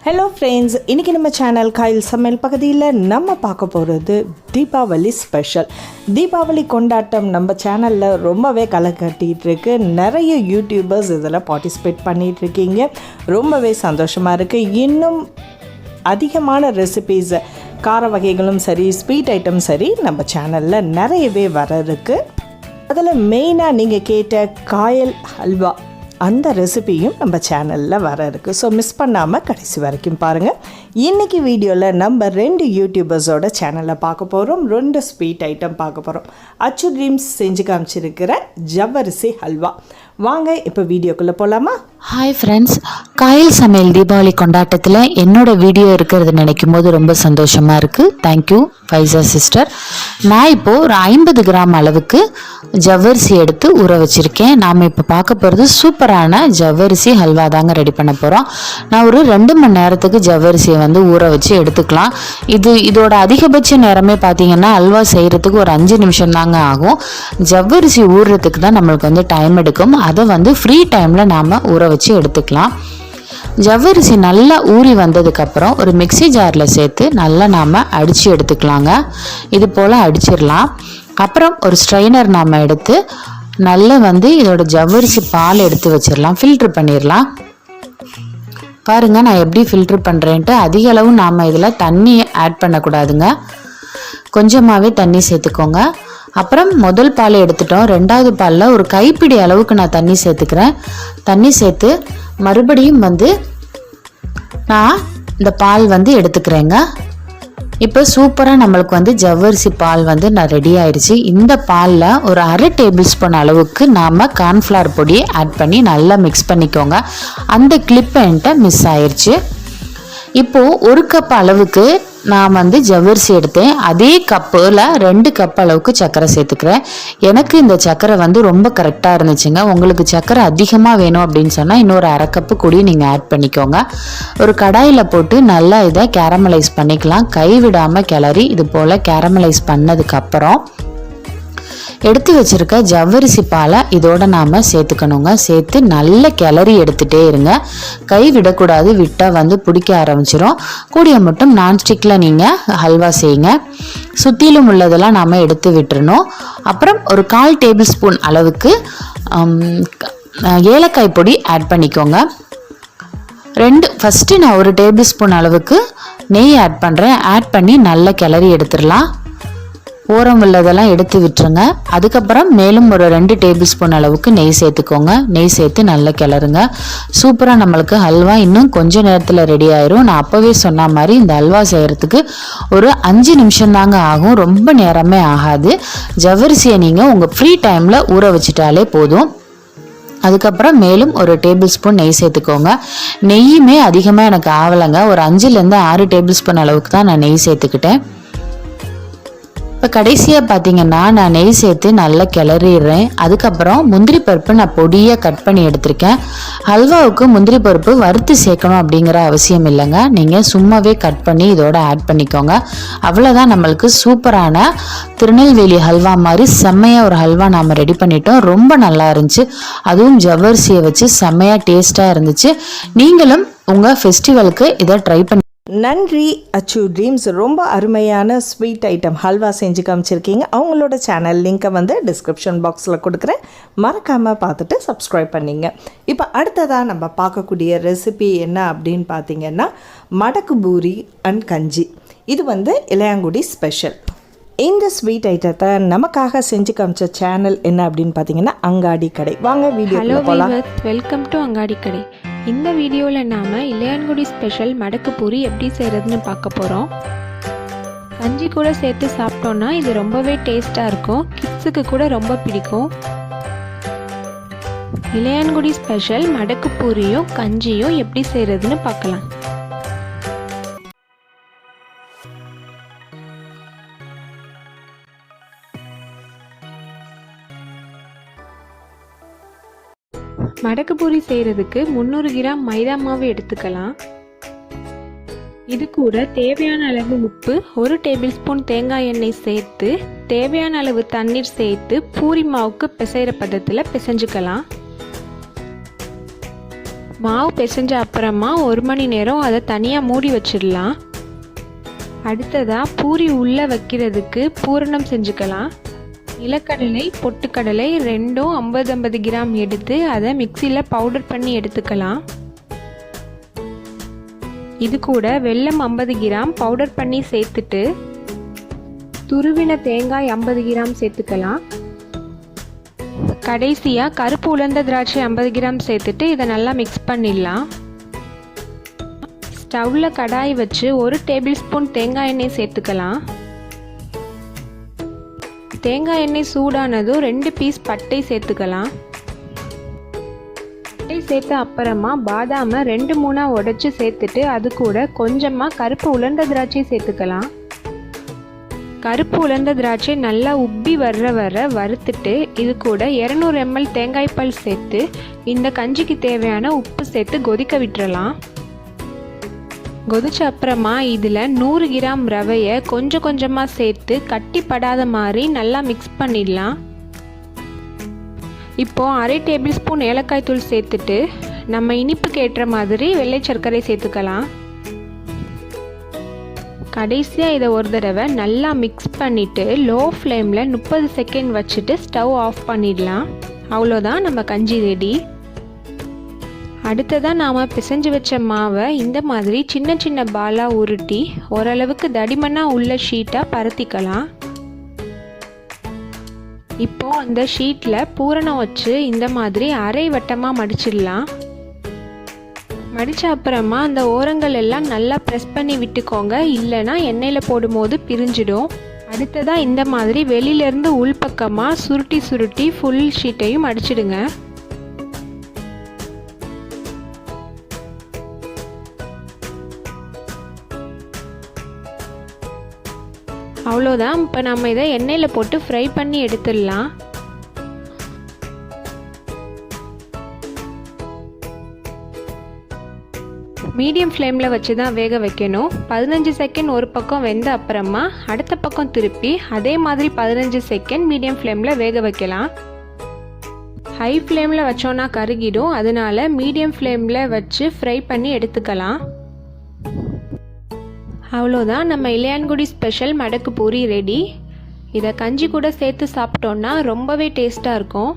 Hello friends, இன்னைக்கு நம்ம channel coil சமையல் பகுதியில் நம்ம பார்க்க போகிறது தீபாவளி ஸ்பெஷல். தீபாவளி கொண்டாட்டம் நம்ம சேனலில் ரொம்பவே களை கட்டிகிட்டு இருக்கு. நிறைய யூடியூபர்ஸ் இதில் பார்ட்டிசிபேட் பண்ணிகிட்டு இருக்கீங்க. ரொம்பவே சந்தோஷமாக இருக்குது. இன்னும் அதிகமான ரெசிபீஸ், கார வகைகளும் சரி, ஸ்வீட் ஐட்டம் சரி நம்ம சேனலில் நிறையவே வர இருக்குது. அதில் மெயினாக நீங்கள் கேட்ட காயல் ஹல்வா அந்த ரெசிபியும் நம்ம சேனலில் வர இருக்குது. ஸோ மிஸ் பண்ணாமல் கடைசி வரைக்கும் பாருங்கள். இன்றைக்கி வீடியோவில் நம்ம 2 யூடியூபர்ஸோட சேனலில் பார்க்க போகிறோம். 2 ஸ்வீட் ஐட்டம் பார்க்க போகிறோம். அச்சு ட்ரீம்ஸ் செஞ்சு காமிச்சிருக்கிற ஜவ்வரிசி ஹல்வா. வாங்க இப்போ வீடியோக்குள்ளே போகலாமா? ஹாய் ஃப்ரெண்ட்ஸ், காயல் சமையல் தீபாவளி கொண்டாட்டத்தில் என்னோட வீடியோ இருக்கிறது நினைக்கும் போது ரொம்ப சந்தோஷமாக இருக்குது. Thank you ஃபைசா sister. நான் இப்போது ஒரு 50 கிராம் அளவுக்கு ஜவ்வரிசி எடுத்து ஊற வச்சுருக்கேன். நாம் இப்போ பார்க்க போகிறது சூப்பரான ஜவ்வரிசி ஹல்வா தாங்க ரெடி பண்ண போகிறோம். நான் ஒரு 2 மணி நேரத்துக்கு ஜவ்வரிசியை ஊற வச்சு எடுத்துக்கலாம். இதோட அதிகபட்ச நேரமே பார்த்தீங்கன்னா ஹல்வா செய்கிறதுக்கு ஒரு 5 நிமிஷம் தாங்க ஆகும். ஜவ்வரிசி ஊறுறதுக்கு தான் நம்மளுக்கு டைம் எடுக்கும். அதை ஃப்ரீ டைமில் நாம் ஊற வச்சு எடுத்துக்கலாம். ஜவ்வரிசி நல்லா ஊறி வந்ததுக்கப்புறம் ஒரு மிக்சி ஜாரில் சேர்த்து நல்லா நாம் அடித்து எடுத்துக்கலாங்க. இது போல் அடிச்சிடலாம். அப்புறம் ஒரு ஸ்ட்ரெயினர் நாம் எடுத்து நல்லா இதோட ஜவ்வரிசி பால் எடுத்து வச்சிடலாம். ஃபில்ட்ரு பண்ணிடலாம். பாருங்கள் நான் எப்படி ஃபில்ட்ரு பண்ணுறேன்ட்டு. அதிக அளவு நாம் இதில் தண்ணி ஆட் பண்ணக்கூடாதுங்க. கொஞ்சமாகவே தண்ணி சேர்த்துக்கோங்க. அப்புறம் முதல் பால் எடுத்துட்டோம். 2வது பாலில் ஒரு கைப்பிடி அளவுக்கு நான் தண்ணி சேர்த்துக்கிறேன். தண்ணி சேர்த்து மறுபடியும் நான் இந்த பால் எடுத்துக்கிறேங்க. இப்போ சூப்பராக நம்மளுக்கு ஜவ்வரிசி பால் நான் ரெடி ஆயிடுச்சு. இந்த பாலில் ஒரு 1/2 டேபிள் ஸ்பூன் அளவுக்கு நாம் கார்ன்ஃப்ளவர் பொடியை ஆட் பண்ணி நல்லா மிக்ஸ் பண்ணிக்கோங்க. அந்த கிளிப் என்கிட்ட மிஸ் ஆயிடுச்சு. இப்போது 1 கப் அளவுக்கு நான் ஜவ்வரிசி எடுத்தேன். அதே கப்பில் 2 கப் அளவுக்கு சர்க்கரை சேர்த்துக்கிறேன். எனக்கு இந்த சர்க்கரை ரொம்ப கரெக்டாக இருந்துச்சுங்க. உங்களுக்கு சர்க்கரை அதிகமாக வேணும் அப்படின்னு சொன்னால் இன்னொரு 1/2 கப்பு கூடி நீங்கள் ஆட் பண்ணிக்கோங்க. ஒரு கடாயில் போட்டு நல்லா இதை கேரமலைஸ் பண்ணிக்கலாம். கைவிடாமல் கிளறி இது போல் கேரமலைஸ் பண்ணதுக்கப்புறம் எடுத்து வச்சிருக்க ஜவ்வரிசி பாலை இதோட நாம் சேர்த்துக்கணுங்க. சேர்த்து நல்ல கிளறி எடுத்துகிட்டே இருங்க. கை விடக்கூடாது. விட்டால் பிடிக்க ஆரம்பிச்சிடும். கூடிய மட்டும் நான்ஸ்டிக்கில் நீங்கள் ஹல்வா செய்யுங்க. சுற்றிலும் உள்ளதெல்லாம் நாம் எடுத்து விட்டுறணும். அப்புறம் ஒரு 1/4 டேபிள் ஸ்பூன் அளவுக்கு ஏலக்காய் பொடி ஆட் பண்ணிக்கோங்க. ஃபஸ்ட்டு நான் 1 டேபிள் ஸ்பூன் அளவுக்கு நெய் ஆட் பண்ணுறேன். ஆட் பண்ணி நல்லா கிளறி எடுத்துடலாம். ஓரம் உள்ளதெல்லாம் எடுத்து விட்டுருங்க. அதுக்கப்புறம் மேலும் ஒரு 2 டேபிள் ஸ்பூன் அளவுக்கு நெய் சேர்த்துக்கோங்க. நெய் சேர்த்து நல்லா கிளறுங்க. சூப்பராக நம்மளுக்கு ஹல்வா இன்னும் கொஞ்சம் நேரத்தில் ரெடி ஆயிரும். நான் அப்போவே சொன்ன மாதிரி இந்த ஹல்வா செய்கிறதுக்கு ஒரு 5 நிமிஷம் தாங்க ஆகும். ரொம்ப நேரமே ஆகாது. ஜவ்வரிசியை நீங்கள் உங்கள் ஃப்ரீ டைமில் ஊற வச்சுட்டாலே போதும். அதுக்கப்புறம் மேலும் ஒரு டேபிள் ஸ்பூன் நெய் சேர்த்துக்கோங்க. நெய்யுமே அதிகமாக எனக்கு ஆகலைங்க. ஒரு 5லேருந்து 6 டேபிள் ஸ்பூன் அளவுக்கு தான் நான் நெய் சேர்த்துக்கிட்டேன். இப்போ கடைசியாக பார்த்தீங்கன்னா நான் நெய் சேர்த்து நல்லா கிளறிடுறேன். அதுக்கப்புறம் முந்திரி பருப்பு நான் பொடியாக கட் பண்ணி எடுத்திருக்கேன். ஹல்வாவுக்கு முந்திரி பருப்பு வறுத்து சேர்க்கணும் அப்படிங்கிற அவசியம் இல்லைங்க. நீங்கள் சும்மாவே கட் பண்ணி இதோட ஆட் பண்ணிக்கோங்க. அவ்வளோதான், நம்மளுக்கு சூப்பரான திருநெல்வேலி ஹல்வா மாதிரி செம்மையாக ஒரு ஹல்வா நாம் ரெடி பண்ணிட்டோம். ரொம்ப நல்லா இருந்துச்சு. அதுவும் ஜவ்வரிசியை வச்சு செம்மையாக டேஸ்ட்டாக இருந்துச்சு. நீங்களும் உங்கள் ஃபெஸ்டிவலுக்கு இதை ட்ரை பண்ணி நன்றி அச்சு ட்ரீம்ஸ். ரொம்ப அருமையான ஸ்வீட் ஐட்டம் ஹல்வா செஞ்சு காமிச்சிருக்கீங்க. அவங்களோட சேனல் லிங்க்கை டிஸ்கிரிப்ஷன் பாக்ஸில் கொடுக்குறேன். மறக்காமல் பார்த்துட்டு சப்ஸ்கிரைப் பண்ணிங்க. இப்போ அடுத்ததாக நம்ம பார்க்கக்கூடிய ரெசிபி என்ன அப்படின்னு பார்த்தீங்கன்னா மடக்கு பூரி அண்ட் கஞ்சி. இது இளையாங்குடி ஸ்பெஷல். இந்த ஸ்வீட் ஐட்டத்தை நமக்காக செஞ்சு காமிச்ச சேனல் என்ன அப்படின்னு பார்த்தீங்கன்னா அங்காடிக்கடை. வாங்க வீடியோ போகலாம். Welcome to Angadikadai. இந்த வீடியோவில் நாம் இளையான்குடி ஸ்பெஷல் மடக்கு பூரி எப்படி செய்கிறதுன்னு பார்க்க போகிறோம். கஞ்சி கூட சேர்த்து சாப்பிட்டோன்னா இது ரொம்பவே டேஸ்ட்டாக இருக்கும். கிட்ஸுக்கு கூட ரொம்ப பிடிக்கும். இளையான்குடி ஸ்பெஷல் மடக்கு பூரியும் கஞ்சியும் எப்படி செய்கிறதுன்னு பார்க்கலாம். மடக்கு பூரி செய்கிறதுக்கு 300 கிராம் மைதா மாவு எடுத்துக்கலாம். இது கூட தேவையான அளவு உப்பு, 1 டேபிள் ஸ்பூன் தேங்காய் எண்ணெய் சேர்த்து தேவையான அளவு தண்ணீர் சேர்த்து பூரி மாவுக்கு பிசைகிற பதத்தில் பிசைஞ்சுக்கலாம். மாவு பிசைஞ்ச அப்புறமா 1 மணி நேரம் அதை தனியாக மூடி வச்சிடலாம். அடுத்ததாக பூரி உள்ளே வைக்கிறதுக்கு பூரணம் செஞ்சுக்கலாம். நிலக்கடலை பொட்டுக்கடலை ரெண்டும் 50-50 கிராம் எடுத்து அதை மிக்சியில் பவுடர் பண்ணி எடுத்துக்கலாம். இது கூட வெல்லம் 50 கிராம் பவுடர் பண்ணி சேர்த்துட்டு துருவின தேங்காய் 50 கிராம் சேர்த்துக்கலாம். கடைசியாக கருப்பு உலர்ந்த திராட்சை 50 கிராம் சேர்த்துட்டு இதை நல்லா மிக்ஸ் பண்ணிடலாம். ஸ்டவ்வில் கடாய் வச்சு 1 டேபிள் ஸ்பூன் தேங்காய் எண்ணெய் சேர்த்துக்கலாம். தேங்காய் எண்ணெய் சூடானதும் 2 பீஸ் பட்டை சேர்த்துக்கலாம். பட்டை சேர்த்த அப்புறமா பாதாமை 2-3 உடைச்சு சேர்த்துட்டு அது கூட கொஞ்சமாக கருப்பு உலர்ந்த திராட்சை சேர்த்துக்கலாம். கருப்பு உலர்ந்த திராட்சை நல்லா உப்பி வர வறுத்துட்டு இது கூட 200 ml தேங்காய் பால் சேர்த்து இந்த கஞ்சிக்கு தேவையான உப்பு சேர்த்து கொதிக்க விட்டுறலாம். கொதிச்ச அப்புறமா இதில் 100 கிராம் ரவையை கொஞ்சம் கொஞ்சமாக சேர்த்து கட்டி படாத மாதிரி நல்லா மிக்ஸ் பண்ணிடலாம். இப்போது 1/2 டேபிள் ஸ்பூன் ஏலக்காய் தூள் சேர்த்துட்டு நம்ம இனிப்புக்கு ஏற்ற மாதிரி வெள்ளை சர்க்கரை சேர்த்துக்கலாம். கடைசியாக இதை ஒரு தடவை நல்லா மிக்ஸ் பண்ணிவிட்டு லோ ஃப்ளேமில் 30 செகண்ட் வச்சுட்டு ஸ்டவ் ஆஃப் பண்ணிடலாம். அவ்வளோதான் நம்ம கஞ்சி ரெடி. அடுத்ததாக நாம் பிசைஞ்சு வச்ச மாவை இந்த மாதிரி சின்ன சின்ன பாலாக உருட்டி ஓரளவுக்கு தடிமனாக உள்ள ஷீட்டாக பரத்திக்கலாம். இப்போது அந்த ஷீட்டில் பூரணம் வச்சு இந்த மாதிரி அரை வட்டமாக மடிச்சிடலாம். மடித்த அப்புறமா அந்த ஓரங்கள் எல்லாம் நல்லா ப்ரெஸ் பண்ணி விட்டுக்கோங்க, இல்லைனா எண்ணெயில் போடும்போது பிரிஞ்சிடும். அடுத்ததாக இந்த மாதிரி வெளியிலேருந்து உள்பக்கமாக சுருட்டி ஃபுல் ஷீட்டையும் மடிச்சிடுங்க. அவ்வளோதான். இப்போ நம்ம இதை எண்ணெயில் போட்டு ஃப்ரை பண்ணி எடுத்துடலாம். மீடியம் ஃப்ளேமில் வச்சு தான் வேக வைக்கணும். 15 செகண்ட் ஒரு பக்கம் வெந்த அப்புறமா அடுத்த பக்கம் திருப்பி அதே மாதிரி 15 செகண்ட் மீடியம் ஃப்ளேமில் வேக வைக்கலாம். ஹை ஃப்ளேமில் வச்சோன்னா கருகிடும், அதனால மீடியம் ஃப்ளேமில் வச்சு ஃப்ரை பண்ணி எடுத்துக்கலாம். அவ்வளோதான், நம்ம இளையான்குடி ஸ்பெஷல் மடக்கு பூரி ரெடி. இதை கஞ்சி கூட சேர்த்து சாப்பிட்டோன்னா ரொம்பவே டேஸ்ட்டாக இருக்கும்.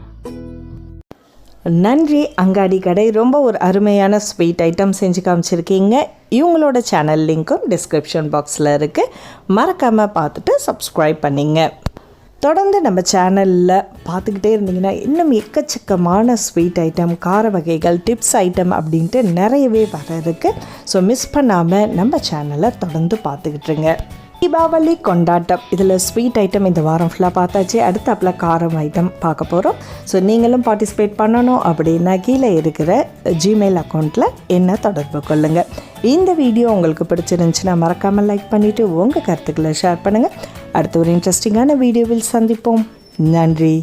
நன்றி அங்காடிக்கடை, ரொம்ப ஒரு அருமையான ஸ்வீட் ஐட்டம் செஞ்சு காமிச்சிருக்கீங்க. இவங்களோட சேனல் லிங்க்கும் டிஸ்கிரிப்ஷன் பாக்ஸில் இருக்குது, மறக்காமல் பார்த்துட்டு சப்ஸ்கிரைப் பண்ணிங்க. தொடர்ந்து நம்ம சேனலில் பார்த்துக்கிட்டே இருந்தீங்கன்னா இன்னும் எக்கச்சக்கமான ஸ்வீட் ஐட்டம், கார வகைகள், டிப்ஸ் ஐட்டம் அப்படின்ட்டு நிறையவே வர இருக்குது. ஸோ மிஸ் பண்ணாமல் நம்ம சேனலை தொடர்ந்து பார்த்துக்கிட்டுருங்க. தீபாவளி கொண்டாட்டம், இதில் ஸ்வீட் ஐட்டம் இந்த வாரம் ஃபுல்லாக பார்த்தாச்சு. அடுத்தாப்பில் காரம் ஐட்டம் பார்க்க போகிறோம். ஸோ நீங்களும் பார்ட்டிசிபேட் பண்ணணும் அப்படின்னா கீழே இருக்கிற ஜிமெயில் அக்கௌண்ட்டில் என்ன தொடர்பு கொள்ளுங்கள். இந்த வீடியோ உங்களுக்கு பிடிச்சிருந்துச்சுன்னா மறக்காமல் லைக் பண்ணிவிட்டு உங்கள் கருத்துக்களை ஷேர் பண்ணுங்கள். அடுத்த ஒரு இன்ட்ரெஸ்டிங்கான வீடியோவில் சந்திப்போம். நன்றி.